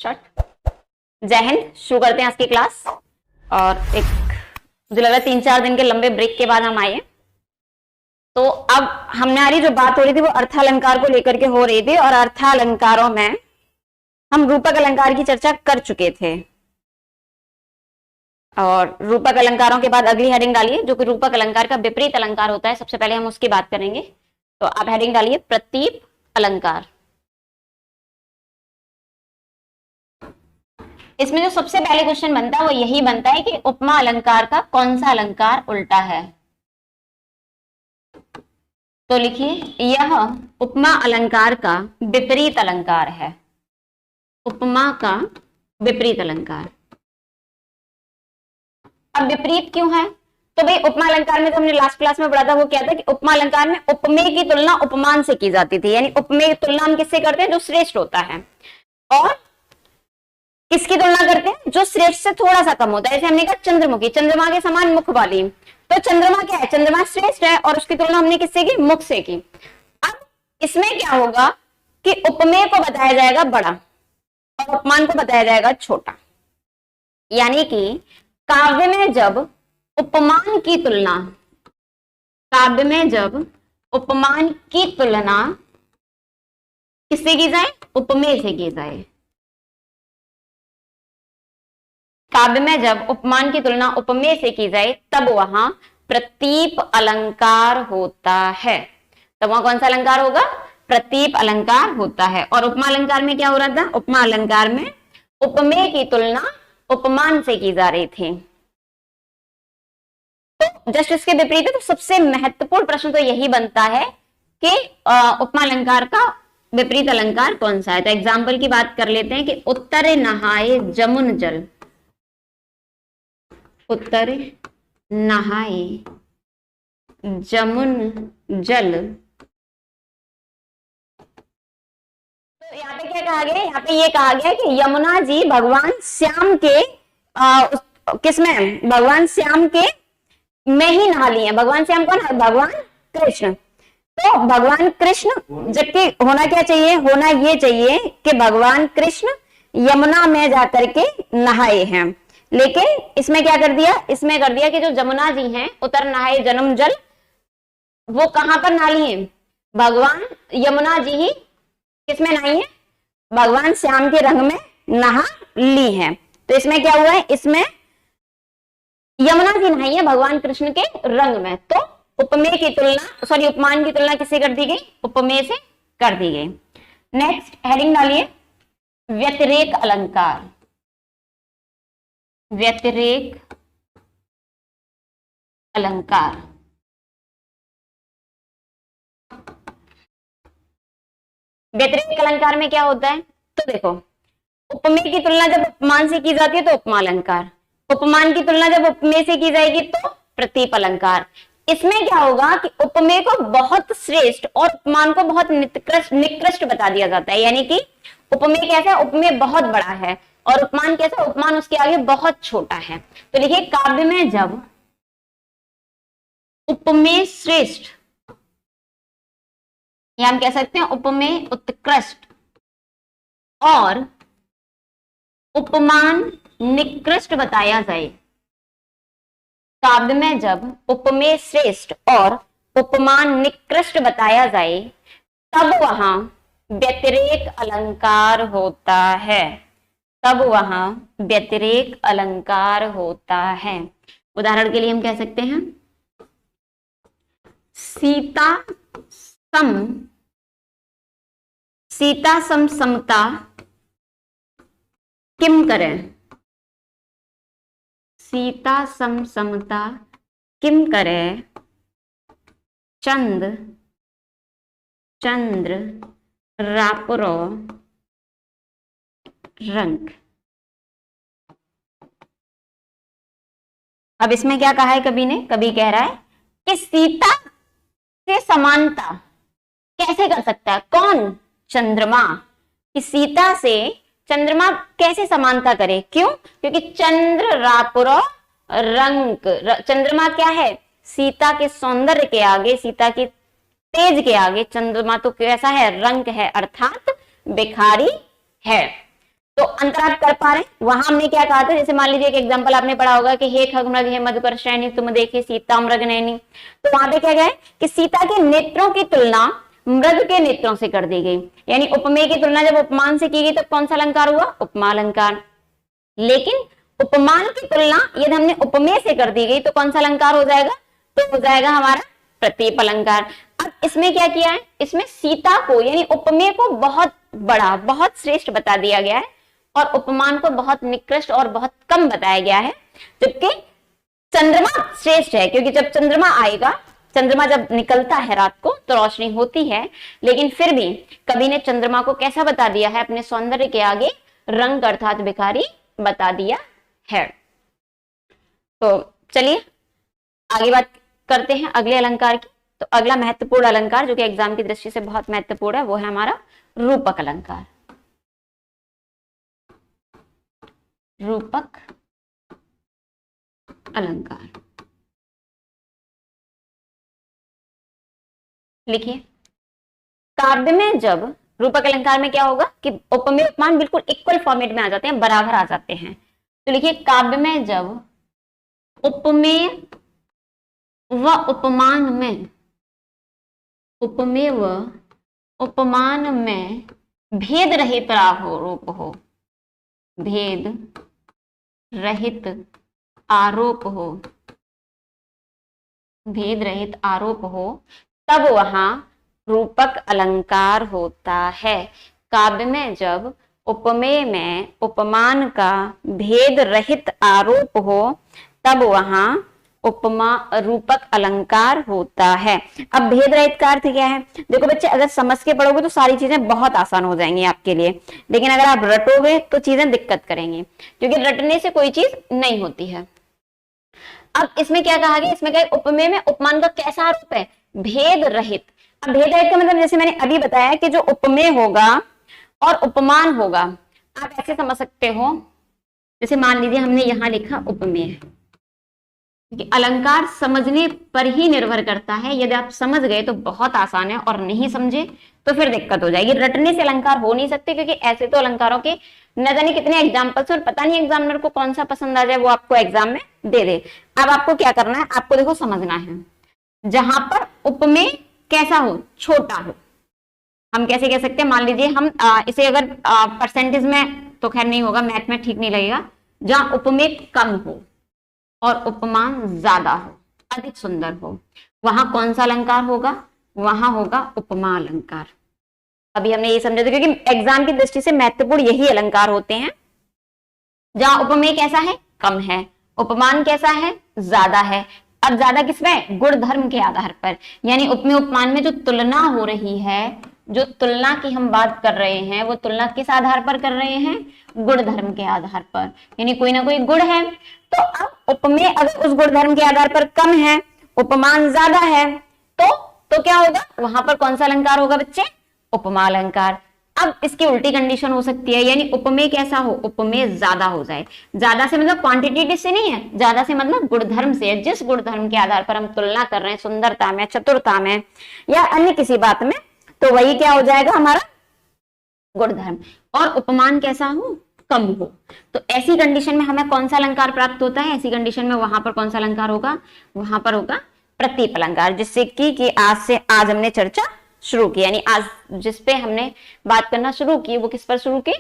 Start. जय हिंद। शुरू करते हैं आज की क्लास। और एक मुझे लग रहा है 3-4 दिन के लंबे ब्रेक के बाद हम आए। तो अब हमारी जो बात हो रही थी वो अर्थालंकार को लेकर के हो रही थी, और अर्थालंकारों में हम रूपक अलंकार की चर्चा कर चुके थे। और रूपक अलंकारों के बाद अगली हेडिंग डालिए जो कि रूपक अलंकार का विपरीत अलंकार होता है। सबसे पहले हम उसकी बात करेंगे। तो आप हेडिंग डालिए प्रतीप अलंकार। इसमें जो सबसे पहले क्वेश्चन बनता है वो यही बनता है कि उपमा अलंकार का कौन सा अलंकार उल्टा है। तो लिखिए यह उपमा अलंकार का विपरीत अलंकार है। उपमा का विपरीत अलंकार। अब विपरीत क्यों है? तो भाई उपमा अलंकार में तो हमने लास्ट क्लास में पढ़ा था, वो क्या था कि उपमा अलंकार में उपमेय की तुलना उपमान से की जाती थी। यानी उपमेय की तुलना हम किससे करते हैं? जो श्रेष्ठ होता है। और किसकी तुलना करते हैं? जो श्रेष्ठ से थोड़ा सा कम होता है। जैसे हमने कहा चंद्रमुखी, चंद्रमा के समान मुख वाली। तो चंद्रमा क्या है? चंद्रमा श्रेष्ठ है और उसकी तुलना हमने किससे की? मुख से की। अब इसमें क्या होगा कि उपमेय को बताया जाएगा बड़ा और उपमान को बताया जाएगा छोटा। यानी कि काव्य में जब उपमान की तुलना, काव्य में जब उपमान की तुलना किससे की जाए? उपमेय से की जाए। काव्य में जब उपमान की तुलना उपमेय से की जाए तब वहां प्रतीप अलंकार होता है। तब वहां कौन सा अलंकार होगा? प्रतीप अलंकार होता है। और उपमा अलंकार में क्या हो रहा था? उपमा अलंकार में उपमेय की तुलना उपमान से की जा रही थी। तो जस्ट इसके विपरीत है। तो सबसे महत्वपूर्ण प्रश्न तो यही बनता है कि उपमा अलंकार का विपरीत अलंकार कौन सा है। तो एग्जाम्पल की बात कर लेते हैं कि उत्तर नहाए जमुन जल। उत्तर नहाए जमुन जल। तो यहाँ पे क्या कहा गया? यहाँ पे ये कहा गया कि यमुना जी भगवान श्याम के किसमें? भगवान श्याम के में ही नहा लिए हैं। भगवान श्याम कौन है? भगवान कृष्ण। तो भगवान कृष्ण, जबकि होना क्या चाहिए? होना ये चाहिए कि भगवान कृष्ण यमुना में जाकर के नहाए हैं। लेकिन इसमें क्या कर दिया? इसमें कर दिया कि जो जमुना जी हैं उतर नहाए जन्म जल, वो कहां पर नहा लिए? भगवान यमुना जी ही किसमें नहाई है? भगवान श्याम के रंग में नहा ली हैं। तो इसमें क्या हुआ है? इसमें यमुना जी नहाई है भगवान कृष्ण के रंग में। तो उपमेय की तुलना, सॉरी उपमान की तुलना किससे कर दी गई? उपमेय से कर दी गई। नेक्स्ट हेडिंग डालिए व्यतिरेक अलंकार। व्यतिरेक अलंकार। व्यतिरेक अलंकार में क्या होता है? तो देखो, उपमेय की तुलना जब उपमान से की जाती है तो उपमा अलंकार, उपमान की तुलना जब उपमेय से की जाएगी तो प्रतीप अलंकार। इसमें क्या होगा कि उपमेय को बहुत श्रेष्ठ और उपमान को बहुत निकृष्ट बता दिया जाता है। यानी कि उपमेय कैसा है? उपमेय बहुत बड़ा है। और उपमान कैसा? उपमान उसके आगे बहुत छोटा है। तो देखिए, काव्य में जब उपमेय श्रेष्ठ, या हम कह सकते हैं उपमेय उत्कृष्ट, और उपमान निकृष्ट बताया जाए। काव्य में जब उपमेय श्रेष्ठ और उपमान निकृष्ट बताया जाए तब वहां व्यतिरेक अलंकार होता है। तब वहां व्यतिरेक अलंकार होता है। उदाहरण के लिए हम कह सकते हैं सीता सम समता किम करें। सीता सम समता किम करे चंद्र रापुरो रंग। अब इसमें क्या कहा है कवि ने? कवि कह रहा है कि सीता से समानता कैसे कर सकता है? कौन? चंद्रमा। कि सीता से चंद्रमा कैसे समानता करे? क्यों? क्योंकि चंद्र रापुरो रंग, चंद्रमा क्या है? सीता के सौंदर्य के आगे, सीता की तेज के आगे चंद्रमा तो कैसा है? रंग है, अर्थात भिखारी है। तो अंतर आप कर पा रहे हैं। वहां हमने क्या कहा था, जैसे मान लीजिए एक एग्जांपल आपने पढ़ा होगा कि हे खगमृग हे मधुकर श्रेणी तुम देखी सीता मृग नैनी। तो वहां पे क्या गया कि सीता के नेत्रों की तुलना मृग के नेत्रों से कर दी गई, यानी उपमेय की तुलना जब उपमान से की गई तो कौन सा अलंकार हुआ, उपमा अलंकार। लेकिन उपमान की तुलना यदि हमने उपमेय से कर दी गई तो कौन सा अलंकार हो जाएगा, तो हो जाएगा हमारा प्रतीप अलंकार। अब इसमें क्या किया है, इसमें सीता को यानी उपमेय को बहुत बड़ा बहुत श्रेष्ठ बता दिया गया है और उपमान को बहुत निकृष्ट और बहुत कम बताया गया है। जबकि चंद्रमा श्रेष्ठ है, क्योंकि जब चंद्रमा आएगा, चंद्रमा जब निकलता है रात को तो रोशनी होती है, लेकिन फिर भी कवि ने चंद्रमा को कैसा बता दिया है, अपने सौंदर्य के आगे रंग अर्थात भिखारी बता दिया है। तो चलिए आगे बात करते हैं अगले अलंकार की। तो अगला महत्वपूर्ण अलंकार जो कि एग्जाम की दृष्टि से बहुत महत्वपूर्ण है वो है हमारा रूपक अलंकार। रूपक अलंकार लिखिए। काव्य में जब रूपक अलंकार में क्या होगा कि उपमेय उपमान बिल्कुल इक्वल फॉर्मेट में आ जाते हैं, बराबर आ जाते हैं। तो लिखिए, काव्य में जब उपमेय व उपमान में, उपमेय व उपमान में भेद रहित रूप हो, भेद रहित आरोप हो, भेद रहित आरोप हो, तब वहां रूपक अलंकार होता है। काव्य में जब उपमेय में उपमान का भेद रहित आरोप हो तब वहां उपमा रूपक अलंकार होता है। अब भेद रहित का अर्थ क्या है, देखो बच्चे अगर समझ के पढ़ोगे तो सारी चीजें बहुत आसान हो जाएंगी आपके लिए, लेकिन अगर आप रटोगे तो चीजें दिक्कत करेंगी, क्योंकि रटने से कोई चीज नहीं होती है। अब इसमें क्या कहा गया, इसमें क्या उपमेय में उपमान का कैसा आरोप है, भेद रहित। अब भेद रहित का मतलब जैसे मैंने अभी बताया कि जो उपमेय होगा और उपमान होगा, आप ऐसे समझ सकते हो, जैसे मान लीजिए हमने यहां लिखा उपमेय, क्योंकि अलंकार समझने पर ही निर्भर करता है। यदि आप समझ गए तो बहुत आसान है और नहीं समझे तो फिर दिक्कत हो जाएगी। रटने से अलंकार हो नहीं सकते, क्योंकि ऐसे तो अलंकारों के न जाने कितने एग्जाम्पल्स, और पता नहीं एग्जामिनर को कौन सा पसंद आ जाए वो आपको एग्जाम में दे दे। अब आपको क्या करना है, आपको देखो समझना है, जहां पर उपमेय कैसा हो, छोटा हो, हम कैसे कह सकते हैं, मान लीजिए हम इसे अगर परसेंटेज में तो खैर नहीं होगा, मैथ में ठीक नहीं लगेगा, जहां उपमेय कम हो और उपमान ज्यादा हो, अधिक सुंदर हो, वहां कौन सा अलंकार होगा, वहां होगा उपमा अलंकार। अभी हमने ये समझा था, क्योंकि एग्जाम की दृष्टि से महत्वपूर्ण यही अलंकार होते हैं, जहां उपमेय कैसा है, कम है, उपमान कैसा है, ज्यादा है। अब ज्यादा किसमें, गुण धर्म के आधार पर, यानी उपमेय उपमान में जो तुलना हो रही है, जो तुलना की हम बात कर रहे हैं, वो तुलना किस आधार पर कर रहे हैं, गुण धर्म के आधार पर, यानी कोई ना कोई गुण है। तो अब उपमेय अगर उस गुण धर्म के आधार पर कम है, उपमान ज्यादा है, तो क्या होगा, वहां पर कौन सा अलंकार होगा बच्चे, उपमा अलंकार। अब इसकी उल्टी कंडीशन हो सकती है, यानी उपमेय कैसा हो, उपमेय ज्यादा हो जाए। ज्यादा से मतलब क्वांटिटेटिव से नहीं है, ज्यादा से मतलब गुणधर्म से है, जिस गुणधर्म के आधार पर हम तुलना कर रहे हैं, सुंदरता में, चतुरता में या अन्य किसी बात में, तो वही क्या हो जाएगा हमारा गुणधर्म। और उपमान कैसा हो, कम हो। तो ऐसी कंडीशन में हमें कौन सा अलंकार प्राप्त होता है, ऐसी कंडीशन में वहां पर कौन सा अलंकार होगा, वहां पर होगा प्रतीप अलंकार, जिससे कि आज हमने चर्चा शुरू की, यानी आज जिस पे हमने बात करना शुरू की वो किस पर शुरू की,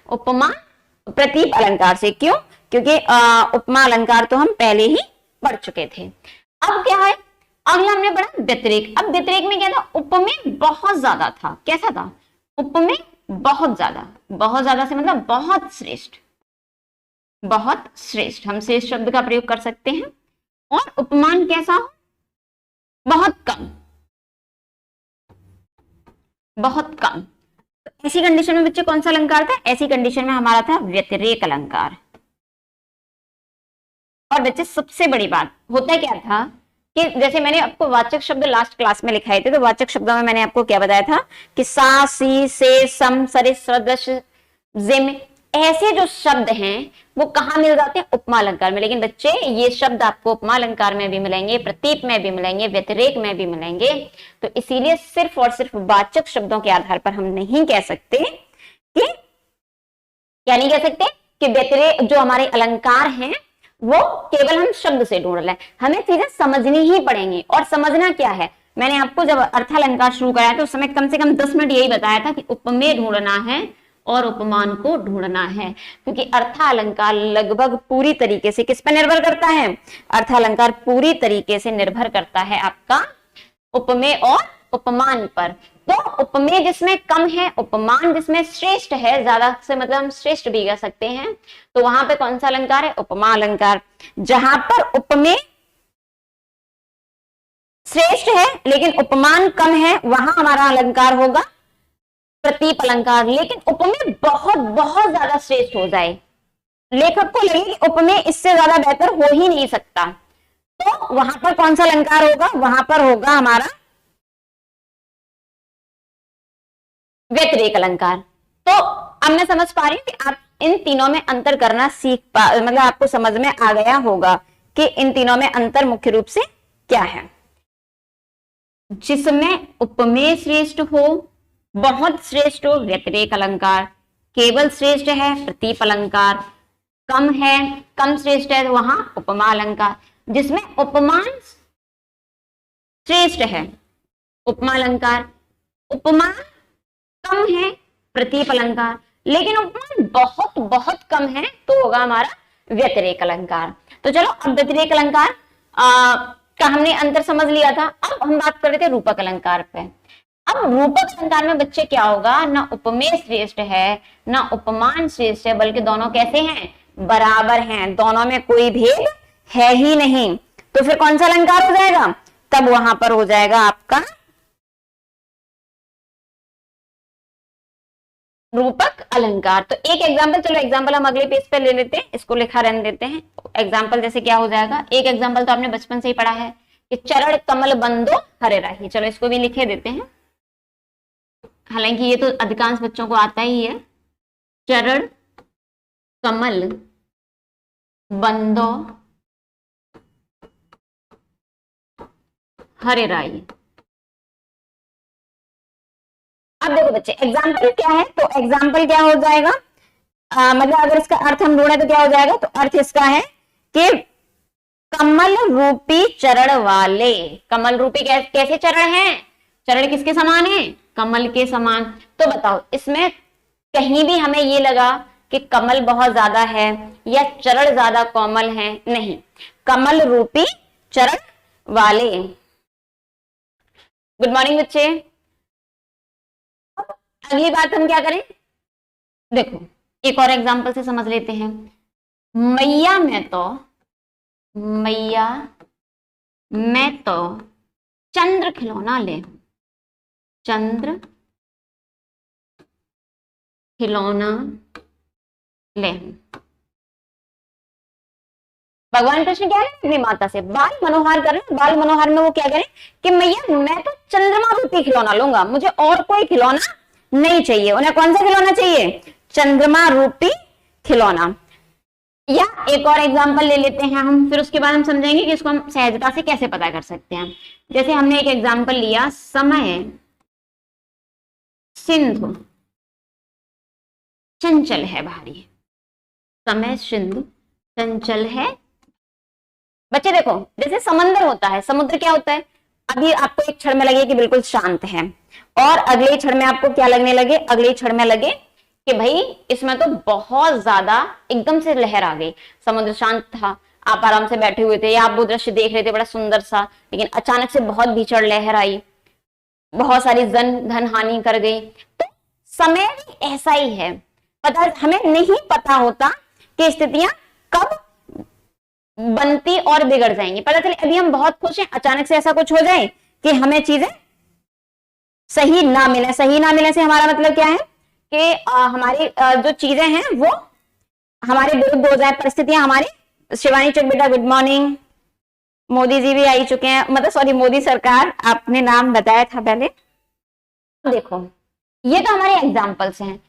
उपमा प्रतीप अलंकार से। क्यों, क्योंकि उपमा अलंकार तो हम पहले ही पढ़ चुके थे। अब क्या है, अगला हमने पढ़ा व्यतिरेक। अब व्यतिरेक में क्या था, उपमेय बहुत ज्यादा था, कैसा था, उपमेय बहुत ज्यादा, बहुत ज्यादा से मतलब बहुत श्रेष्ठ, बहुत श्रेष्ठ, हम श्रेष्ठ शब्द का प्रयोग कर सकते हैं। और उपमान कैसा हो, बहुत कम, बहुत कम। तो ऐसी कंडीशन में बच्चे कौन सा अलंकार था, ऐसी कंडीशन में हमारा था व्यतिरेक अलंकार। और बच्चे सबसे बड़ी बात होता क्या था कि जैसे मैंने आपको वाचक शब्द लास्ट क्लास में लिखाए थे, तो वाचक शब्दों में मैंने आपको क्या बताया था कि सा, सी, से, सम, सरिस, सदृश, जिम, ऐसे जो शब्द हैं वो कहाँ मिल जाते हैं, उपमा अलंकार में। लेकिन बच्चे ये शब्द आपको उपमा अलंकार में भी मिलेंगे, प्रतीप में भी मिलेंगे, व्यतिरेक में भी मिलेंगे। तो इसीलिए सिर्फ और सिर्फ वाचक शब्दों के आधार पर हम नहीं कह सकते कि क्या नहीं कह सकते कि व्यतिरेक जो हमारे अलंकार हैं वो केवल हम शब्द से ढूंढ रहे हैं, हमें चीजें समझनी ही पड़ेंगी। और समझना क्या है, मैंने आपको जब अर्थालंकार शुरू कराया तो उस समय कम से कम 10 मिनट यही बताया था कि उपमेय ढूंढना है और उपमान को ढूंढना है, क्योंकि अर्थालंकार लगभग पूरी तरीके से किस पर निर्भर करता है, अर्थालंकार पूरी तरीके से निर्भर करता है आपका उपमेय और उपमान पर। तो उपमेय जिसमें कम है, उपमान जिसमें श्रेष्ठ है, ज्यादा से मतलब हम श्रेष्ठ भी कह सकते हैं, तो वहां पे कौन सा अलंकार है, उपमा अलंकार। जहां पर उपमेय श्रेष्ठ है लेकिन उपमान कम है, वहां हमारा अलंकार होगा प्रतीप अलंकार। लेकिन उपमेय बहुत बहुत ज्यादा श्रेष्ठ हो जाए, लेखक को लगे कि उपमेय इससे ज्यादा बेहतर हो ही नहीं सकता, तो वहां पर कौन सा अलंकार होगा, वहां पर होगा हमारा व्यतिरेक अलंकार। तो अब मैं समझ पा रही हूं कि आप इन तीनों में अंतर करना मतलब आपको समझ में आ गया होगा कि इन तीनों में अंतर मुख्य रूप से क्या है। जिसमें उपमेय श्रेष्ठ हो, बहुत श्रेष्ठ हो व्यतिरेक अलंकार, केवल श्रेष्ठ है प्रतीप अलंकार, कम है कम श्रेष्ठ है वहां उपमा अलंकार। जिसमें उपमान श्रेष्ठ है उपमा अलंकार, उपमा कम है प्रतीप अलंकार, लेकिन उपमान बहुत बहुत कम है तो होगा हमारा व्यतिरेक अलंकार। तो चलो अब व्यतिरेक अलंकार का हमने अंतर समझ लिया था। अब हम बात कर रहे थे रूपक अलंकार पे। अब रूपक अलंकार में बच्चे क्या होगा, ना उपमेय श्रेष्ठ है ना उपमान श्रेष्ठ है, बल्कि दोनों कैसे हैं, बराबर हैं, दोनों में कोई भेद है ही नहीं। तो फिर कौन सा अलंकार हो जाएगा, तब वहां पर हो जाएगा आपका रूपक अलंकार। तो एक एग्जांपल, चलो एग्जांपल हम अगले पेज पे ले लेते हैं, इसको लिखा रहने देते हैं। एग्जांपल जैसे क्या हो जाएगा, एक एग्जांपल तो आपने बचपन से ही पढ़ा है कि चरण कमल बंदो हरे राही, चलो इसको भी लिखे देते हैं, हालांकि ये तो अधिकांश बच्चों को आता ही है। चरण कमल बंदो हरे राही। अब देखो बच्चे एग्जाम्पल क्या है, तो एग्जाम्पल क्या हो जाएगा, मतलब अगर इसका अर्थ हम ढूंढे तो क्या हो जाएगा, तो अर्थ इसका है कि कमल रूपी चरण वाले, कमल रूपी कैसे चरण हैं, चरण किसके समान है, कमल के समान। तो बताओ इसमें कहीं भी हमें ये लगा कि कमल बहुत ज्यादा है या चरण ज्यादा कोमल है, नहीं, कमल रूपी चरण वाले। गुड मॉर्निंग बच्चे। अगली बात हम क्या करें, देखो एक और एग्जांपल से समझ लेते हैं। मैया मैं तो चंद्र खिलौना ले, चंद्र खिलौना ले। भगवान कृष्ण क्या है, अपनी माता से बाल मनोहार कर रहे हैं, बाल मनोहार में वो क्या करें कि मैया मैं तो चंद्रमा रूपी खिलौना लूंगा, मुझे और कोई खिलौना नहीं चाहिए। उन्हें कौन सा खिलौना चाहिए, चंद्रमा रूपी खिलौना। या एक और एग्जांपल ले लेते हैं हम, फिर उसके बाद हम समझेंगे कि इसको हम सहजता से कैसे पता कर सकते हैं। जैसे हमने एक एग्जांपल लिया, समय सिंधु चंचल है भारी, समय सिंधु चंचल है। बच्चे देखो जैसे समंदर होता है, समुद्र क्या होता है, अभी आपको एक क्षण में लगे कि बिल्कुल शांत है, और अगले क्षण में आपको क्या लगने लगे, अगले क्षण में लगे कि भाई इसमें तो बहुत ज्यादा एकदम से लहर आ गई। समुद्र शांत था, आप आराम से बैठे हुए थे या आप वो दृश्य देख रहे थे बड़ा सुंदर सा, लेकिन अचानक से बहुत भीषण लहर आई, बहुत सारी धन हानि कर गई। तो समय भी ऐसा ही है, पता हमें नहीं पता होता कि स्थितियां कब बनती और बिगड़ जाएंगी। पता चले अभी हम बहुत खुश हैं, अचानक से ऐसा कुछ हो जाए कि हमें चीजें सही ना मिले। सही ना मिलने से हमारा मतलब क्या है कि हमारी जो चीजें हैं वो हमारे विरुद्ध हो जाए, परिस्थितियां हमारी। शिवानी चुक बेटा गुड मॉर्निंग। मोदी जी भी आई चुके हैं, मतलब सॉरी मोदी सरकार, आपने नाम बताया था पहले। देखो ये तो हमारे एग्जाम्पल्स हैं,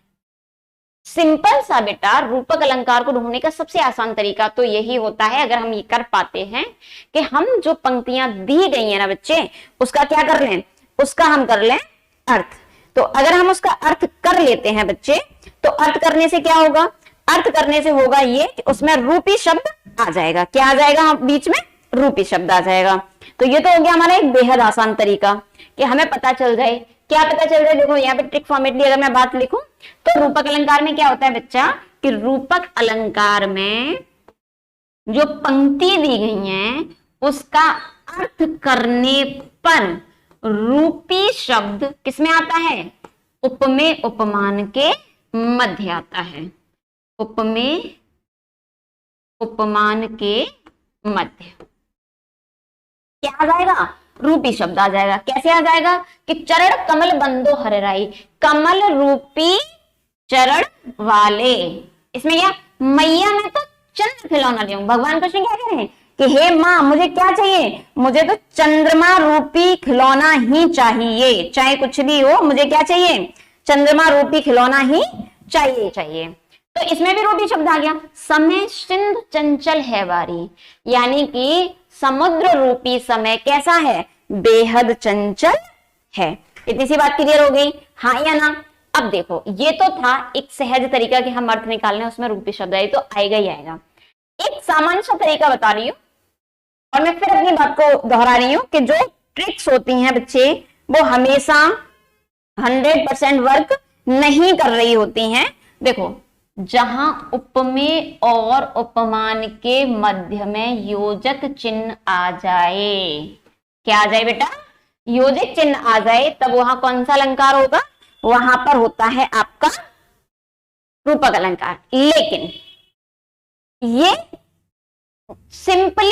सिंपल सा बेटा रूपक अलंकार को ढूंढने का सबसे आसान तरीका तो यही होता है, अगर हम ये कर पाते हैं कि हम जो पंक्तियां दी गई है ना बच्चे, उसका क्या कर लें, उसका हम कर लें अर्थ। तो अगर हम उसका अर्थ कर लेते हैं बच्चे, तो अर्थ करने से क्या होगा, अर्थ करने से होगा ये कि उसमें रूपी शब्द आ जाएगा। क्या आ जाएगा बीच में? रूपी शब्द आ जाएगा। तो ये तो हो गया हमारा एक बेहद आसान तरीका कि हमें पता चल जाए। क्या पता चल जाए? देखो यहाँ पे ट्रिक फॉर्मेटली अगर मैं बात लिखूं तो रूपक अलंकार में क्या होता है बच्चा कि रूपक अलंकार में जो पंक्ति दी गई है उसका अर्थ करने पर रूपी शब्द किसमें आता है? उपमेय उपमान के मध्य आता है। उपमेय उपमान के मध्य क्या आ जाएगा? रूपी शब्द आ जाएगा। कैसे आ जाएगा कि चरण कमल बंदो हरराई, कमल रूपी चरण वाले। इसमें क्या? मैया मैं तो चंद्र खिलौना ले आऊं। भगवान कृष्ण क्या कह रहे हैं कि हे माँ मुझे क्या चाहिए? मुझे तो चंद्रमा रूपी खिलौना ही चाहिए, चाहे कुछ भी हो, मुझे क्या चाहिए? चंद्रमा रूपी खिलौना ही चाहिए। तो इसमें भी रूपी शब्द आ गया। समय सिंधु चंचल है वारी, यानी कि समुद्र रूपी समय कैसा है? बेहद चंचल है। इतनी सी बात क्लियर हो गई, हाँ या ना? अब देखो ये तो था एक सहज तरीका कि हम अर्थ निकालने, उसमें रूपी शब्द आए तो आएगा ही आएगा। एक सामान्य सा तरीका बता रही हूं और मैं फिर अपनी बात को दोहरा रही हूं कि जो ट्रिक्स होती हैं बच्चे वो हमेशा 100% वर्क नहीं कर रही होती हैं। देखो जहां उपमेय और उपमान के मध्य में योजक चिन्ह आ जाए, क्या आ जाए बेटा? योजक चिन्ह आ जाए, तब वहां कौन सा अलंकार होगा? वहां पर होता है आपका रूपक अलंकार। लेकिन ये सिंपली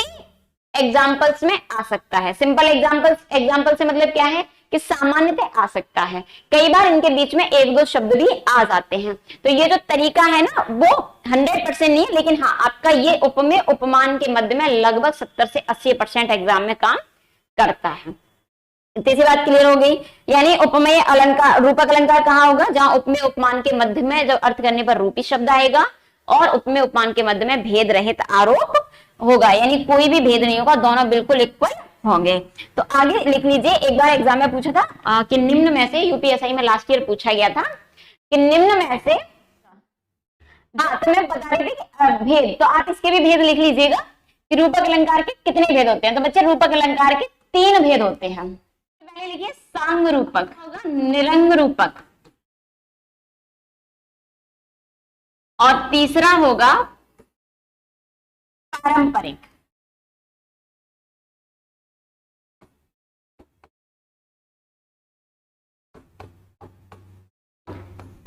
एग्जाम्पल्स में आ सकता है। सिंपल एग्जाम्पल से मतलब क्या है कि सामान्यतः आ सकता है। कई बार इनके बीच में एक दो शब्द भी आ जाते हैं। तो ये जो तरीका है ना वो 100% नहीं है, लेकिन हाँ आपका ये उपमेय उपमान के मध्य में लगभग 70 से 80% एग्जाम में काम करता है। तीसरी बात क्लियर हो गई। यानी उपमेय अलंकार, रूपक अलंकार कहाँ होगा? जहां उपमेय उपमान के मध्य में जब अर्थ करने पर रूपी शब्द आएगा और उपमेय उपमान के मध्य में भेद रहित आरोप होगा, यानी कोई भी भेद नहीं होगा, दोनों बिल्कुल इक्वल होंगे। तो आगे लिख लीजिए। एक बार एग्जाम में पूछा था कि निम्न में से, यूपीएसआई में लास्ट ईयर पूछा गया था कि निम्न में से, हाँ तो मैं बता रही थी कि भेद, तो आप इसके भी भेद लिख लीजिएगा कि रूपक अलंकार के कितने भेद होते हैं। तो बच्चे रूपक अलंकार के 3 भेद होते हैं। पहले लिखिए सांग रूपक, होगा निरंग रूपक, और तीसरा होगा पारंपरिक।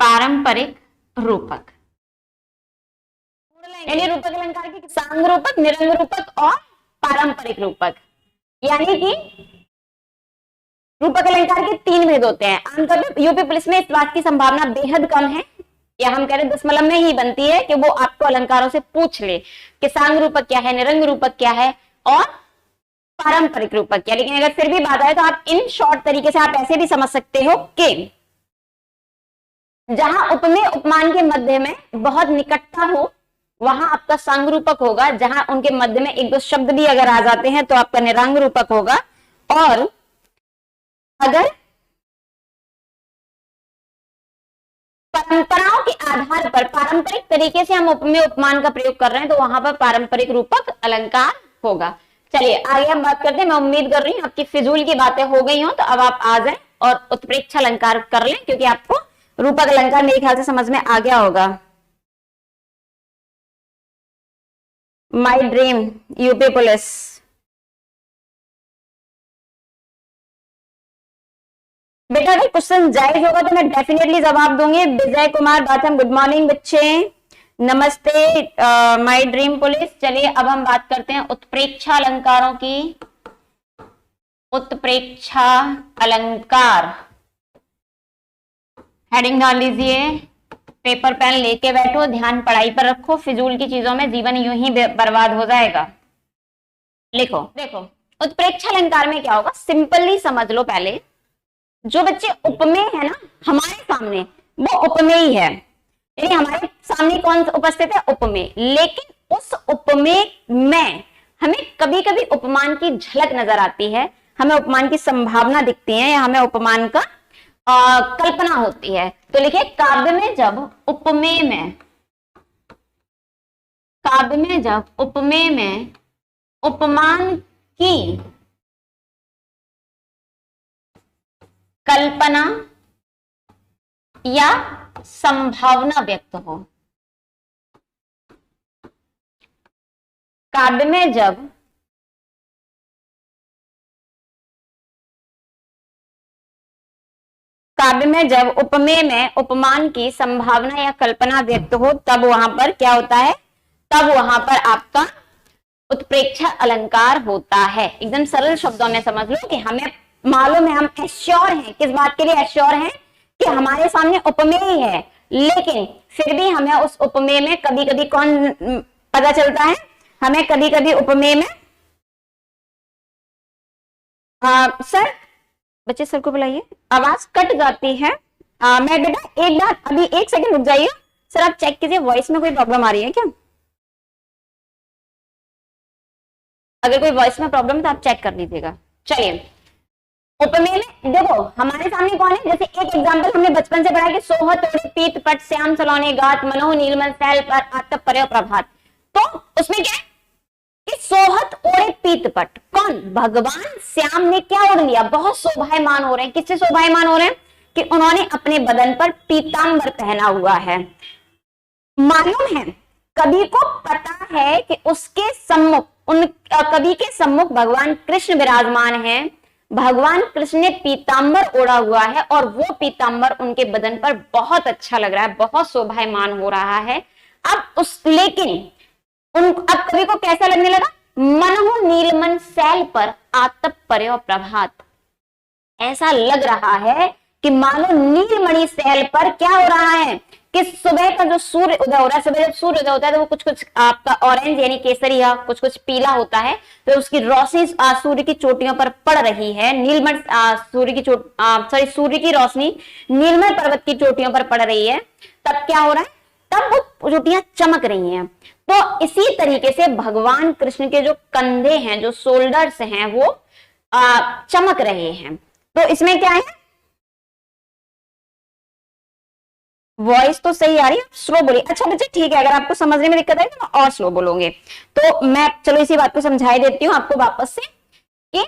पारंपरिक रूपक यानी रूपक अलंकार के सांग रूपक, निरंग रूपक और पारंपरिक रूपक। यानी कि रूपक अलंकार के 3 भेद होते हैं। आमतौर पर यूपी पुलिस में इस बात की संभावना बेहद कम है, या हम कह रहे दशमलव में ही बनती है कि वो आपको अलंकारों से पूछ ले कि सांग रूपक क्या है, निरंग रूपक क्या है और पारंपरिक रूपक क्या। लेकिन अगर फिर भी बात आए तो आप इन शॉर्ट तरीके से आप ऐसे भी समझ सकते हो कि जहां उपमेय उपमान के मध्य में बहुत निकटता हो वहां आपका सांग रूपक होगा, जहां उनके मध्य में एक दो शब्द भी अगर आ जाते हैं तो आपका निरंग रूपक होगा। और अगर परंपराओं के आधार पर पारंपरिक तरीके से हम उपमेय उपमान का प्रयोग कर रहे हैं तो वहां पर पारंपरिक रूपक अलंकार होगा। चलिए आगे हम बात करते हैं। मैं उम्मीद कर रही हूँ आपकी फिजूल की बातें हो गई हो, तो अब आप आ जाएं और उत्प्रेक्षा अलंकार कर लें, क्योंकि आपको रूपक अलंकार मेरे ख्याल से समझ में आ गया होगा। माई ड्रीम यूपी पुलिस, बेटा अगर क्वेश्चन जायज होगा तो मैं डेफिनेटली जवाब दूंगी। विजय कुमार बाथम, गुड मॉर्निंग बच्चे, नमस्ते माय ड्रीम पुलिस। चलिए अब हम बात करते हैं उत्प्रेक्षा अलंकारों की। उत्प्रेक्षा अलंकार हेडिंग डाल लीजिए, पेपर पेन लेके बैठो, ध्यान पढ़ाई पर रखो, फिजूल की चीजों में जीवन यूं ही बर्बाद हो जाएगा। लिखो, देखो उत्प्रेक्षा अलंकार में क्या होगा, सिंपली समझ लो। पहले जो बच्चे उपमेय है ना हमारे सामने, वो उपमेय ही है, यानी हमारे सामने कौन उपस्थित है? उपमेय। लेकिन उस उपमेय में हमें कभी कभी उपमान की झलक नजर आती है, हमें उपमान की संभावना दिखती है, या हमें उपमान का कल्पना होती है। तो लिखिए काव्य में जब उपमेय में काव्य में जब उपमेय में उपमान की कल्पना या संभावना व्यक्त हो, काव्य में जब उपमेय में उपमान की संभावना या कल्पना व्यक्त हो, तब वहां पर क्या होता है, तब वहां पर आपका उत्प्रेक्षा अलंकार होता है। एकदम सरल शब्दों में समझ लो कि हमें मालूम है, हम एश्योर हैं, किस बात के लिए एश्योर हैं, कि हमारे सामने उपमेय ही है, लेकिन फिर भी हमें उस उपमेय में कभी कभी कौन पता चलता है, हमें कभी कभी उपमेय में सर, बच्चे सर को बुलाइए, आवाज कट जाती है। मैं बेटा एक बार अभी 1 सेकंड रुक जाइए सर, आप चेक कीजिए वॉइस में कोई प्रॉब्लम आ रही है क्या, अगर कोई वॉइस में प्रॉब्लम तो आप चेक कर लीजिएगा। चलिए, उपमेय में देखो हमारे सामने कौन है, जैसे एक एग्जांपल हमने बचपन से पढ़ा कि सोह तोड़े पीत पट श्याम सलोने गात मनोह नीलमल सैल पर आतप परे प्रभात, तो उसमें क्या है कि सोहत ओढ़े पीतपट, कौन, भगवान श्याम ने क्या ओढ़ लिया, बहुत शोभायमान हो रहे हैं, किससे शोभायमान हो रहे हैं, कि उन्होंने अपने बदन पर पीतांबर पहना हुआ है। मालूम है, कवि को पता है कि उसके सम्मुख, उन कवि के सम्मुख भगवान कृष्ण विराजमान हैं, भगवान कृष्ण ने पीतांबर ओढ़ा हुआ है और वो पीतांबर उनके बदन पर बहुत अच्छा लग रहा है, बहुत शोभायमान हो रहा है। लेकिन अब कवि को कैसा लगने लगा, मनहु नीलमन सैल पर आतप परे और प्रभात, ऐसा लग रहा है कि मानो नीलमणि सैल पर क्या हो रहा है, कि सुबह का जो सूर्य उदय हो रहा है, सुबह जब सूर्य उदय होता है तो वो कुछ कुछ आपका ऑरेंज यानी केसरी या कुछ कुछ पीला होता है, तो उसकी रोशनी सूर्य की चोटियों पर पड़ रही है, नीलमण सूर्य की रोशनी नीलमय पर्वत की चोटियों पर पड़ रही है, तब क्या हो रहा है, तब वो चोटियां चमक रही हैं। तो इसी तरीके से भगवान कृष्ण के जो कंधे हैं, जो शोल्डर्स हैं, वो चमक रहे हैं। तो इसमें क्या है, वॉइस तो सही आ रही है, स्लो बोलिए। अच्छा बच्चे ठीक है, अगर आपको समझने में दिक्कत आई तो मैं और स्लो बोलूंगे, तो मैं चलो इसी बात को समझाई देती हूँ आपको वापस से, कि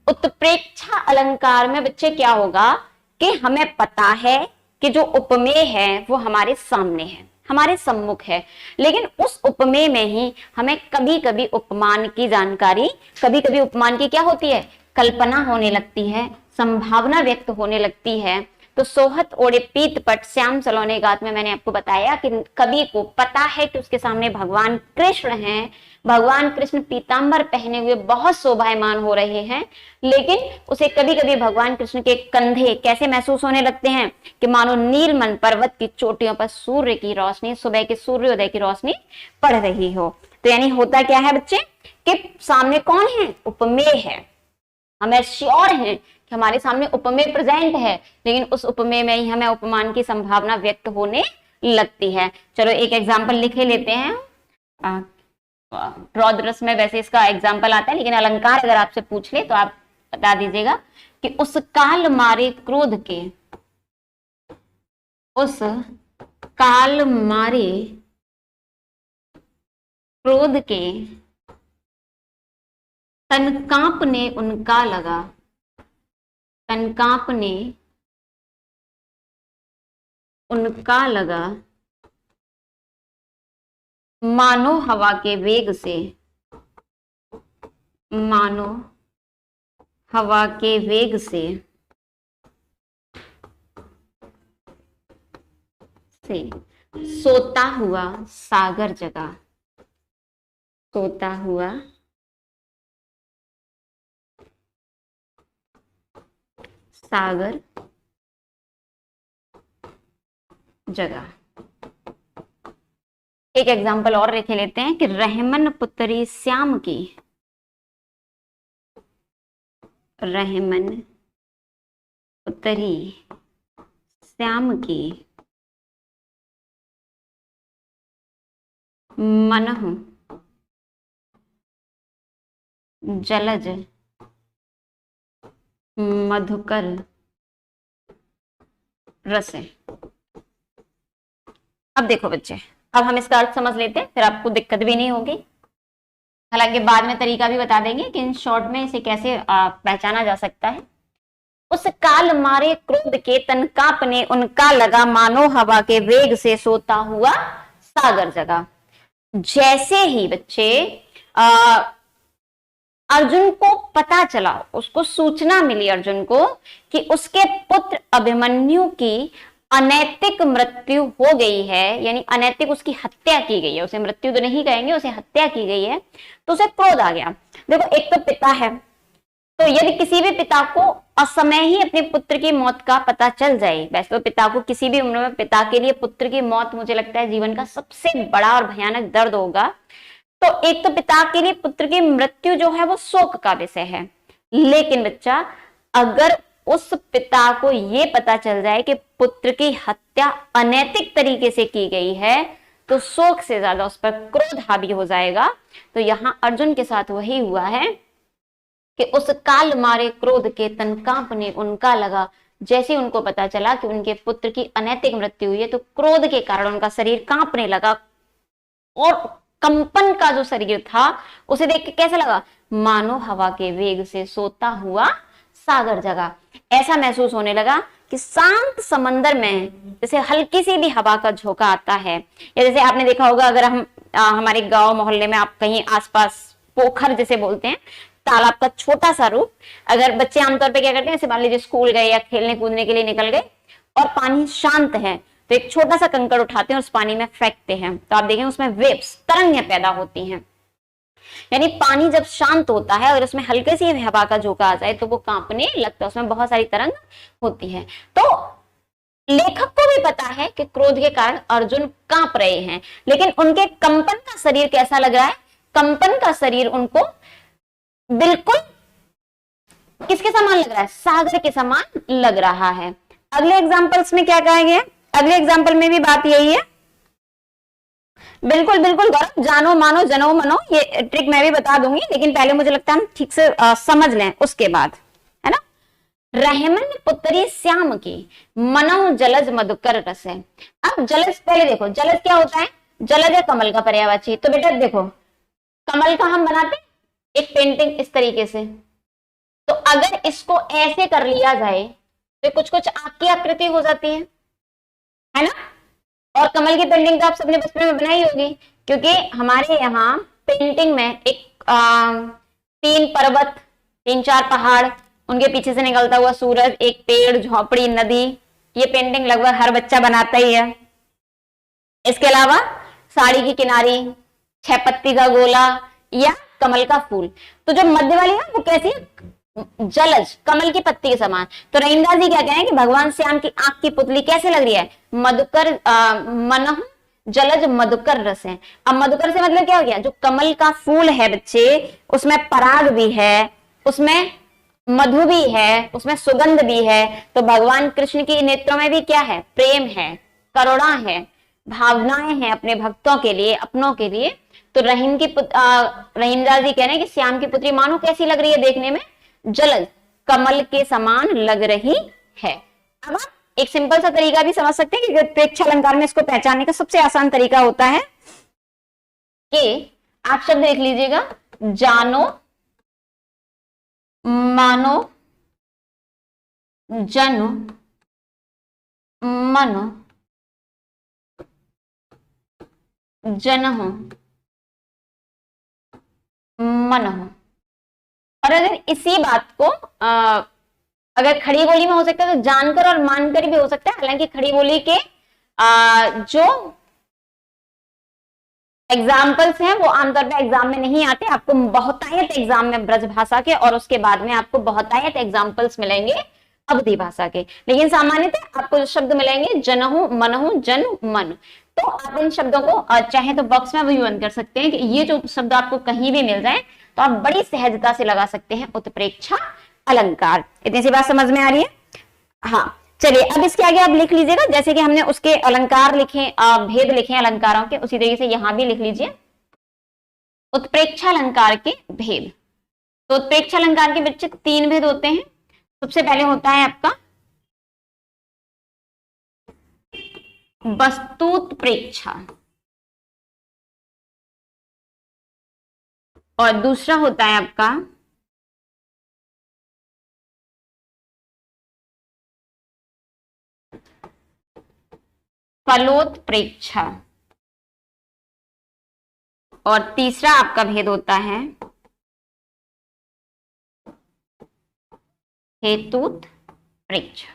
उत्प्रेक्षा अलंकार में बच्चे क्या होगा, कि हमें पता है कि जो उपमेय है वो हमारे सामने है, हमारे सम्मुख है, लेकिन उस उपमेय में ही हमें कभी कभी उपमान की जानकारी, कभी कभी उपमान की क्या होती है, कल्पना होने लगती है, संभावना व्यक्त होने लगती है। तो सोहत ओढ़े पीत पट श्याम सलोने गात में मैंने आपको बताया कि कवि को पता है कि उसके सामने भगवान कृष्ण हैं, भगवान कृष्ण पीतांबर पहने हुए बहुत शोभायमान हो रहे हैं, लेकिन उसे कभी कभी भगवान कृष्ण के कंधे कैसे महसूस होने लगते हैं, कि मानो नीलमन पर्वत की चोटियों पर सूर्य की रोशनी, सुबह के सूर्योदय की रोशनी पड़ रही हो। तो यानी होता क्या है बच्चे, कि सामने कौन है, उपमेय है, हमें श्योर है कि हमारे सामने उपमेय प्रेजेंट है, लेकिन उस उपमेय में ही हमें उपमान की संभावना व्यक्त होने लगती है। चलो एक एग्जाम्पल लिख लेते हैं। रौद्रस में वैसे इसका एग्जाम्पल आता है, लेकिन अलंकार अगर आपसे पूछ ले तो आप बता दीजिएगा कि उस काल मारे क्रोध के, उस काल मारे क्रोध के तन कांपने उनका लगा, तन कांपने उनका लगा, मानो हवा के वेग से, मानो हवा के वेग से सोता हुआ सागर जगा, सोता हुआ सागर जगह। एक एग्जाम्पल और लिख लेते हैं कि रहमन पुत्री श्याम की, रहमन पुत्री श्याम की मनह जलज मधुकर रस। अब देखो बच्चे, अब हम इसका अर्थ समझ लेते हैं, फिर आपको दिक्कत भी नहीं होगी। हालांकि बाद में तरीका भी बता देंगे कि इन शॉर्ट में इसे कैसे पहचाना जा सकता है। उस काल मारे क्रोध के तन कांपने, उनका लगा मानो हवा के वेग से सोता हुआ सागर जगा। जैसे ही बच्चे अर्जुन को पता चला, उसको सूचना मिली अर्जुन को कि उसके पुत्र अभिमन्यु की अनैतिक मृत्यु हो गई है, यानी अनैतिक उसकी हत्या की गई है, उसे मृत्यु तो नहीं कहेंगे, उसे हत्या की गई है, तो उसे क्रोध आ गया। देखो एक तो पिता है, तो यदि किसी भी पिता को असमय ही अपने पुत्र की मौत का पता चल जाए, वैसे तो पिता को किसी भी उम्र में पिता के लिए पुत्र की मौत मुझे लगता है जीवन का सबसे बड़ा और भयानक दर्द होगा। तो एक तो पिता के लिए पुत्र की मृत्यु जो है वो शोक का विषय है, लेकिन बच्चा अगर उस पिता को ये पता चल जाए कि पुत्र की हत्या अनैतिक तरीके से की गई है, तो शोक से ज्यादा उस पर क्रोध हावी हो जाएगा। तो यहां अर्जुन के साथ वही हुआ है कि उस काल मारे क्रोध के तन कांपने, उनका लगा, जैसे उनको पता चला कि उनके पुत्र की अनैतिक मृत्यु हुई है, तो क्रोध के कारण उनका शरीर कांपने लगा, और कंपन का जो शरीर था उसे देख के कैसा लगा, मानो हवा के वेग से सोता हुआ सागर जगा। ऐसा महसूस होने लगा कि शांत समंदर में जैसे हल्की सी भी हवा का झोंका आता है, या जैसे आपने देखा होगा अगर हम हमारे गांव मोहल्ले में आप कहीं आसपास पोखर जैसे बोलते हैं, तालाब का छोटा सा रूप, अगर बच्चे आमतौर पे क्या करते हैं, जैसे मान लीजिए स्कूल गए या खेलने कूदने के लिए निकल गए और पानी शांत है, तो एक छोटा सा कंकड़ उठाते हैं और उस पानी में फेंकते हैं, तो आप देखें उसमें वेव्स, तरंगें पैदा होती हैं। यानी पानी जब शांत होता है और उसमें हल्के सी हवा का झोंका आ जाए तो वो कांपने लगता है, उसमें बहुत सारी तरंग होती है। तो लेखक को भी पता है कि क्रोध के कारण अर्जुन कांप रहे हैं, लेकिन उनके कंपन का शरीर कैसा लग रहा है, कंपन का शरीर उनको बिल्कुल किसके समान लग रहा है, सागर के समान लग रहा है। अगले एग्जाम्पल्स में क्या कहा गया, अगले एग्जाम्पल में भी बात यही है। बिल्कुल बिल्कुल गौरव, जानो मानो जनो मनो, ये ट्रिक मैं भी बता दूंगी, लेकिन पहले मुझे लगता है हम ठीक से समझ लें उसके बाद, है ना। रहमन पुत्री श्याम की मनो जलज मधुकर रस है। अब जलज पहले देखो, जलज क्या होता है, जलज है कमल का पर्यायवाची। तो बेटा देखो कमल का हम बनाते एक पेंटिंग इस तरीके से, तो अगर इसको ऐसे कर लिया जाए तो कुछ कुछ आंख की आकृति हो जाती है ना। और कमल की पेंटिंग तो आप सबने बचपन में बनाई होगी, क्योंकि हमारे यहाँ पेंटिंग में एक 3 पर्वत, 3-4 पहाड़, उनके पीछे से निकलता हुआ सूरज, एक पेड़, झोपड़ी, नदी, ये पेंटिंग लगभग हर बच्चा बनाता ही है। इसके अलावा साड़ी की किनारी, 6 पत्ती का गोला या कमल का फूल। तो जो मध्य वाली है वो कैसी है, जलज, कमल की पत्ती के समान। तो रहीमदास जी क्या कहें कि भगवान श्याम की आंख की पुतली कैसे लग रही है, मधुकर मनह जलज मधुकर रस है। अब मधुकर से मतलब क्या हो गया, जो कमल का फूल है बच्चे, उसमें पराग भी है, उसमें मधु भी है, उसमें सुगंध भी है। तो भगवान कृष्ण की नेत्रों में भी क्या है, प्रेम है, करुणा है, भावनाएं हैं अपने भक्तों के लिए, अपनों के लिए। तो रहीमदास जी कह रहे हैं कि श्याम की पुत्री मानो कैसी लग रही है देखने में, जलज कमल के समान लग रही है। अब आप एक सिंपल सा तरीका भी समझ सकते हैं कि प्रेक्ष अलंकार में इसको पहचानने का सबसे आसान तरीका होता है कि आप शब्द देख लीजिएगा, जानो मानो जनो मनो जनहो मनहो। और अगर इसी बात को अगर खड़ी बोली में हो सकता है तो जानकर और मानकर भी हो सकता है। हालांकि खड़ी बोली के जो एग्जाम्पल्स हैं वो आमतौर पे एग्जाम में नहीं आते, आपको बहुतायत एग्जाम में ब्रज भाषा के और उसके बाद में आपको बहुतायत एग्जाम्पल्स मिलेंगे अवधि भाषा के। लेकिन सामान्यतः आपको जो शब्द मिलेंगे जनहु मनहु जन मन, तो आप इन शब्दों को चाहे तो बॉक्स में भी बंद कर सकते हैं कि ये जो शब्द आपको कहीं भी मिल जाए तो आप बड़ी सहजता से लगा सकते हैं उत्प्रेक्षा अलंकार। इतनी सी बात समझ में आ रही है। हाँ चलिए अब इसके आगे आप लिख लीजिएगा, जैसे कि हमने उसके अलंकार लिखे, भेद लिखे अलंकारों के, उसी तरीके से यहां भी लिख लीजिए उत्प्रेक्षा अलंकार के भेद। तो उत्प्रेक्षा अलंकार के बच्चे 3 भेद होते हैं। सबसे पहले होता है आपका वस्तुत्प्रेक्षा। और दूसरा होता है आपका फलोत्प्रेक्षा, और तीसरा आपका भेद होता है हेतुत्प्रेक्षा।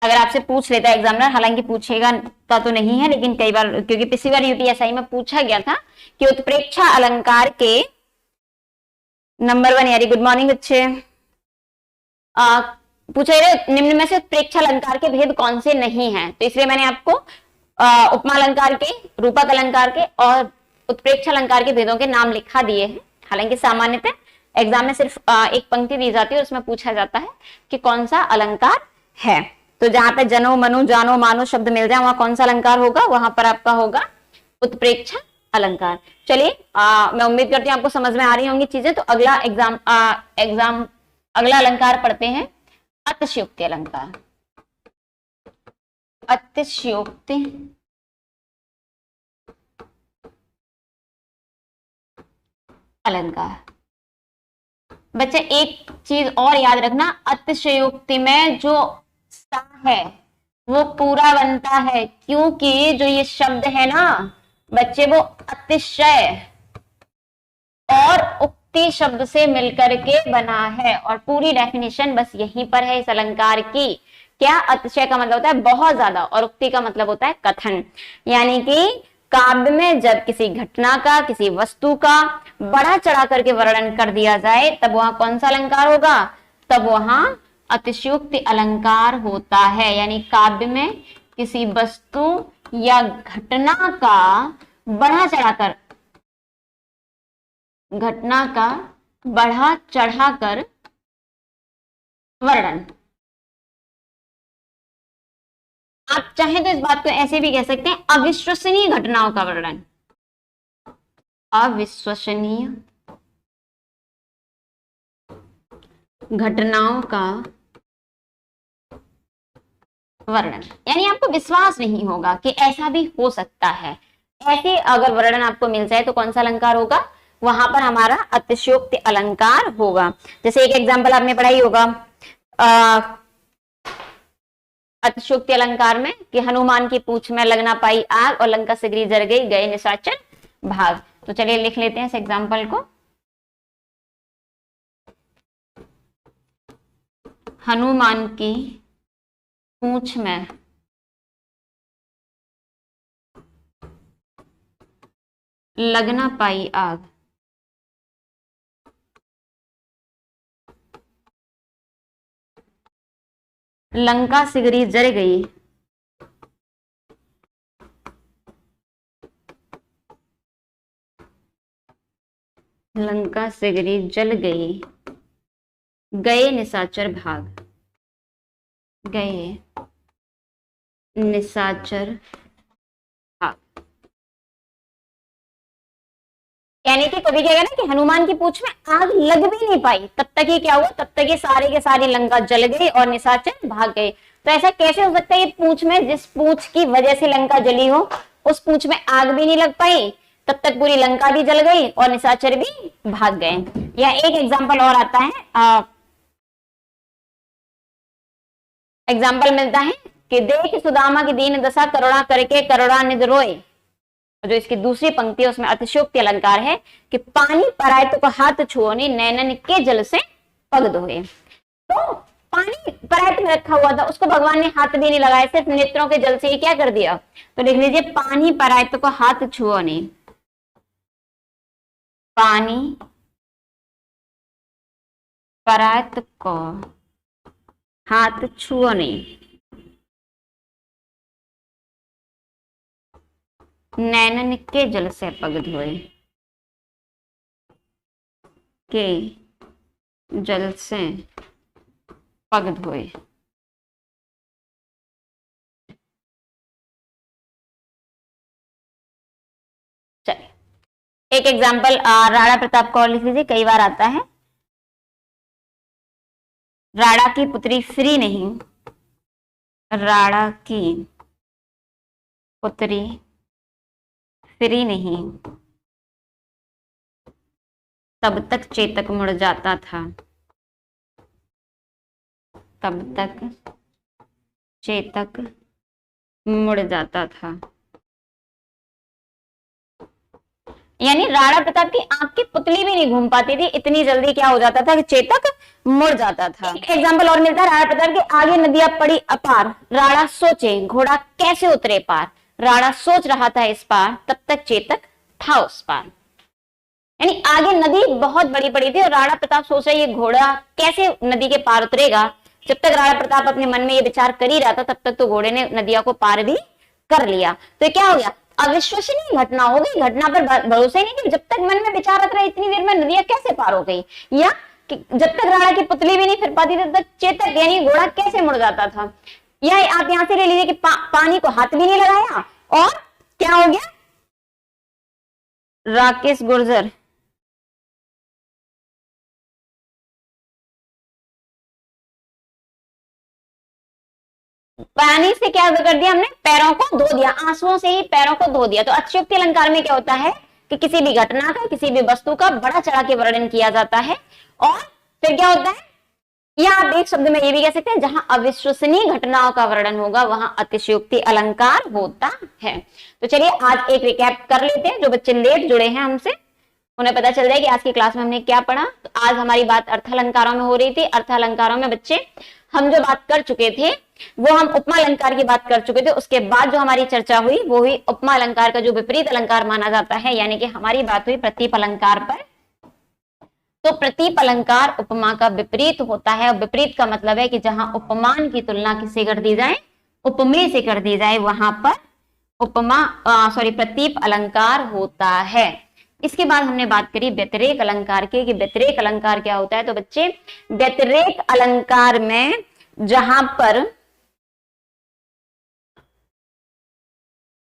अगर आपसे पूछ लेता है एग्जामिनर, हालांकि पूछेगा का तो नहीं है, लेकिन कई बार, क्योंकि पिछली बार यूटीएसआई में पूछा गया था कि उत्प्रेक्षा अलंकार के नंबर 1 यारी गुड मॉर्निंग बच्चे, पूछा गया निम्न में से उत्प्रेक्षा अलंकार के भेद कौन से नहीं हैं, तो इसलिए मैंने आपको उपमा अलंकार के, रूपक अलंकार के और उत्प्रेक्षा अलंकार के भेदों के नाम लिखा दिए हैं। हालांकि सामान्यतः एग्जाम में सिर्फ एक पंक्ति दी जाती है और उसमें पूछा जाता है कि कौन सा अलंकार है। तो जहां पे जनो मनु जानो मानो शब्द मिल जाए वहां कौन सा अलंकार होगा, वहां पर आपका होगा उत्प्रेक्षा अलंकार। चलिए मैं उम्मीद करती हूँ आपको समझ में आ रही होंगी चीजें। तो अगला अगला अलंकार पढ़ते हैं अतिशयोक्ति अलंकार। अतिशयोक्ति अलंकार, बच्चे एक चीज और याद रखना, अतिशयोक्ति में जो सा है वो पूरा बनता है, क्योंकि जो ये शब्द है ना बच्चे वो अतिशय और उक्ति शब्द से मिलकर के बना है, और पूरी डेफिनेशन बस यहीं पर है इस अलंकार की। क्या? अतिशय का मतलब होता है बहुत ज्यादा और उक्ति का मतलब होता है कथन। यानी कि काव्य में जब किसी घटना का, किसी वस्तु का बड़ा चढ़ा करके वर्णन कर दिया जाए तब वहां कौन सा अलंकार होगा? तब वहां अतिशयोक्ति अलंकार होता है। यानी काव्य में किसी वस्तु या घटना का बढ़ा चढ़ाकर, घटना का बढ़ा चढ़ाकर वर्णन। आप चाहें तो इस बात को ऐसे भी कह सकते हैं, अविश्वसनीय घटनाओं का वर्णन। अविश्वसनीय घटनाओं का वर्णन, यानी आपको विश्वास नहीं होगा कि ऐसा भी हो सकता है। ऐसे अगर वर्णन आपको मिल जाए तो कौन सा अलंकार होगा? वहां पर हमारा अतिशयोक्ति अलंकार होगा। जैसे एक एग्जांपल आपने पढ़ा ही होगा अतिशयोक्ति अलंकार में कि हनुमान की पूंछ में लग ना पाई आग और लंका सिगरी जल गई, गए निशाचर भाग। तो चलिए लिख लेते हैं इस एग्जांपल को। हनुमान की पूंछ में लग ना पाई आग, लंका सिगरी जल गई, लंका सिगरी जल गई, गए निशाचर भाग, गए निशाचर भाग। यानी कि कभी क्या ना कि हनुमान की पूंछ में आग लग भी नहीं पाई, तब तक ये क्या हुआ, तब तक ये सारे के सारी लंका जल गई और निशाचर भाग गए। तो ऐसा कैसे हो सकता है? ये पूंछ में, जिस पूंछ की वजह से लंका जली हो, उस पूंछ में आग भी नहीं लग पाई, तब तक पूरी लंका भी जल गई और निशाचर भी भाग गए। या एक एग्जाम्पल और आता है, एग्जाम्पल मिलता है कि देख सुदामा की दीन दशा, करुणा करके करुणानिधि रोए। जो इसकी दूसरी पंक्ति है उसमें अतिशयोक्ति अलंकार है कि पानी परायत को हाथ छुओने, नैनन के जल से पग धोए। तो पानी परायत में रखा हुआ था, उसको भगवान ने हाथ भी नहीं लगाया, सिर्फ नेत्रों के जल से ही क्या कर दिया। तो लिख लीजिए, पानी परायत को हाथ छुओने, पानी परायत को हाथ छुओने, नैनन के जल से पग धोए, के जल से पग धोए। चलिए एक एग्जाम्पल राणा प्रताप का और लिख लीजिए, कई बार आता है। राणा की पुत्री फ्री नहीं, राणा की पुत्री फ्री नहीं, तब तक चेतक मुड़ जाता था, तब तक चेतक मुड़ जाता था। यानी राणा प्रताप की आंख की पुतली भी नहीं घूम पाती थी, इतनी जल्दी क्या हो जाता था कि चेतक मुड़ जाता था। एक एग्जाम्पल और मिलता है, राणा प्रताप के आगे नदियां पड़ी अपार, राणा सोचे घोड़ा कैसे उतरे पार। राणा सोच रहा था इस पार, तब तक चेतक था उस पार। यानी आगे नदी बहुत बड़ी पड़ी थी और राणा प्रताप सोच रहे ये घोड़ा कैसे नदी के पार उतरेगा। जब तक राणा प्रताप अपने मन में ये विचार कर ही रहा था, तब तक तो घोड़े ने नदिया को पार भी कर लिया। तो क्या हो गया, अविश्वसनीय घटना हो गई, घटना पर भरोसा ही नहीं कि जब तक मन में विचार रख रहे इतनी देर में नदियां कैसे पार हो गई, या कि जब तक राणा की पुतली भी नहीं फिर पाती थी तब तक चेतक यानी घोड़ा कैसे मुड़ जाता था। या आप यहां से ले लीजिए कि पानी को हाथ भी नहीं लगाया और क्या हो गया, राकेश गुर्जर पानी से क्या कर दिया हमने, पैरों को धो दिया, आंसुओं से ही पैरों को धो दिया। तो अतिशयोक्ति अलंकार में क्या होता है कि किसी भी घटना का, किसी भी वस्तु का बड़ा चढ़ा के वर्णन किया जाता है। और फिर क्या होता है, या आप एक शब्द में ये भी कह सकते हैं, जहां अविश्वसनीय घटनाओं का वर्णन होगा वहां अतिशयोक्ति अलंकार होता है। तो चलिए आज एक रिकैप कर लेते हैं, जो बच्चे लेट जुड़े हैं हमसे उन्हें पता चल जाए कि आज की क्लास में हमने क्या पढ़ा। तो आज हमारी बात अर्थालंकारों में हो रही थी। अर्थालंकारों में बच्चे हम जो बात कर चुके थे वो हम उपमा अलंकार की बात कर चुके थे। उसके बाद जो हमारी चर्चा हुई वो हुई उपमा अलंकार का जो विपरीत अलंकार माना जाता है, यानी कि हमारी बात हुई प्रतीप अलंकार पर। तो प्रतीप अलंकार उपमा का विपरीत होता है। विपरीत का मतलब है कि जहां उपमान की तुलना किससे कर दी जाए, उपमेय से कर दी जाए, वहां पर प्रतीप अलंकार होता है। इसके बाद हमने बात करी व्यतिरेक अलंकार की, कि व्यतिरेक अलंकार क्या होता है। तो बच्चे व्यतिरेक अलंकार में जहां पर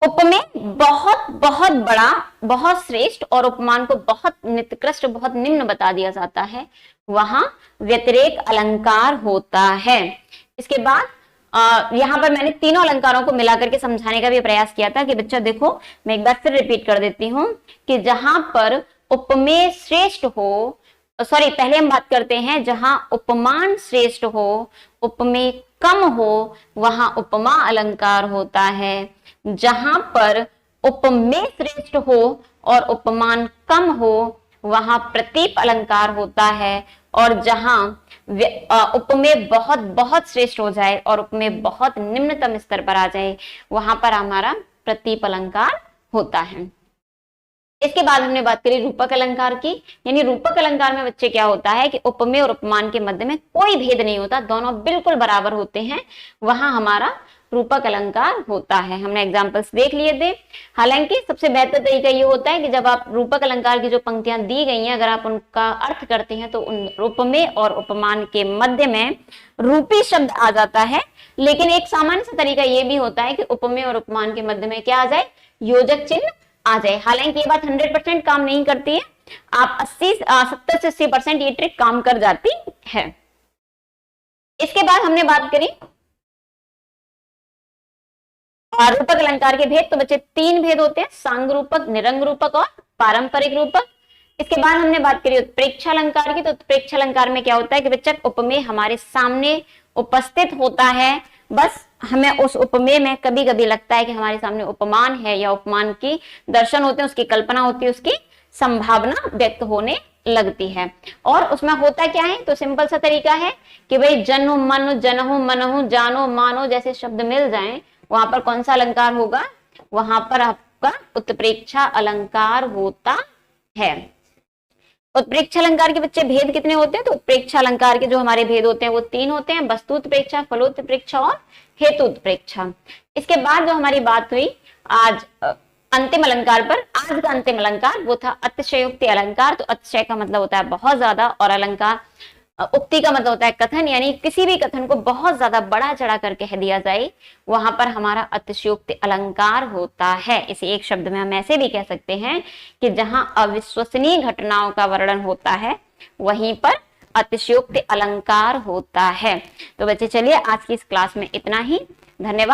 उपमेय बहुत बहुत बड़ा, बहुत श्रेष्ठ और उपमान को बहुत निकृष्ट, बहुत निम्न बता दिया जाता है, वहां व्यतिरेक अलंकार होता है। इसके बाद यहां पर मैंने तीनों अलंकारों को मिलाकर के समझाने का भी प्रयास किया था कि बच्चा देखो, मैं एक बार फिर रिपीट कर देती हूं कि जहां पर उपमेय श्रेष्ठ हो, पहले हम बात करते हैं जहां उपमान श्रेष्ठ हो, उपमेय कम हो, वहां उपमा अलंकार होता है। जहां पर उपमेय श्रेष्ठ हो और उपमान कम हो, वहां प्रतीप अलंकार होता है। और जहां उपमेय बहुत बहुत श्रेष्ठ हो जाए और उपमेय बहुत निम्नतम स्तर पर आ जाए, वहां पर हमारा प्रतीप अलंकार होता है। इसके बाद हमने बात करी रूपक अलंकार की। यानी रूपक अलंकार में बच्चे क्या होता है कि उपमेय और उपमान के मध्य में कोई भेद नहीं होता, दोनों बिल्कुल बराबर होते हैं, वहां हमारा रूपक अलंकार होता है। हमने एग्जांपल्स देख लिए थे। हालांकि सबसे बेहतर तरीका ये होता है कि जब आप रूपक अलंकार की जो पंक्तियां दी गई हैं, अगर आप उनका अर्थ करते हैं तो उन उपमेय और उपमान के मध्य में रूपी शब्द आ जाता है। लेकिन एक सामान्य सा तरीका ये भी होता है कि उपमेय और उपमान के मध्य में क्या आ जाए, योजक चिन्ह आ जाए। हालांकि ये बात 100% काम नहीं करती है, आप 70 से 80% ये ट्रिक काम कर जाती है। इसके बाद हमने बात करी रूपक अलंकार के भेद। तो बच्चे 3 भेद होते हैं, सांग रूपक, निरंग रूपक और पारंपरिक रूपक। इसके बाद हमने बात करी उत्प्रेक्षा अलंकार की। तो उत्प्रेक्षा अलंकार में क्या होता है कि बच्चा उपमेय हमारे सामने उपस्थित होता है, बस हमें उस उपमेय में कभी कभी लगता है कि हमारे सामने उपमान है या उपमान की दर्शन होते हैं, उसकी कल्पना होती है, उसकी संभावना व्यक्त होने लगती है। और उसमें होता क्या है, तो सिंपल सा तरीका है कि भाई जनु मनु जनहु मनहु जानो मानो जैसे शब्द मिल जाएं, वहां पर कौन सा अलंकार होगा, वहां पर आपका उत्प्रेक्षा अलंकार होता है। उत्प्रेक्षा अलंकार के बच्चे भेद कितने होते हैं, तो उत्प्रेक्षा अलंकार के जो हमारे भेद होते हैं वो 3 होते हैं, वस्तुत्प्रेक्षा, फलोत्प्रेक्षा और हेतुत्प्रेक्षा। इसके बाद जो हमारी बात हुई आज अंतिम अलंकार पर, आज का अंतिम अलंकार वो था अतिशयोक्ति अलंकार। तो अतिशय का मतलब होता है बहुत ज्यादा और अलंकार उक्ति का मतलब होता है कथन, यानी किसी भी कथन को बहुत ज्यादा बड़ा चढ़ा कर कह दिया जाए, वहां पर हमारा अतिशयोक्ति अलंकार होता है। इसी एक शब्द में हम ऐसे भी कह सकते हैं कि जहां अविश्वसनीय घटनाओं का वर्णन होता है वहीं पर अतिशयोक्ति अलंकार होता है। तो बच्चे चलिए आज की इस क्लास में इतना ही, धन्यवाद।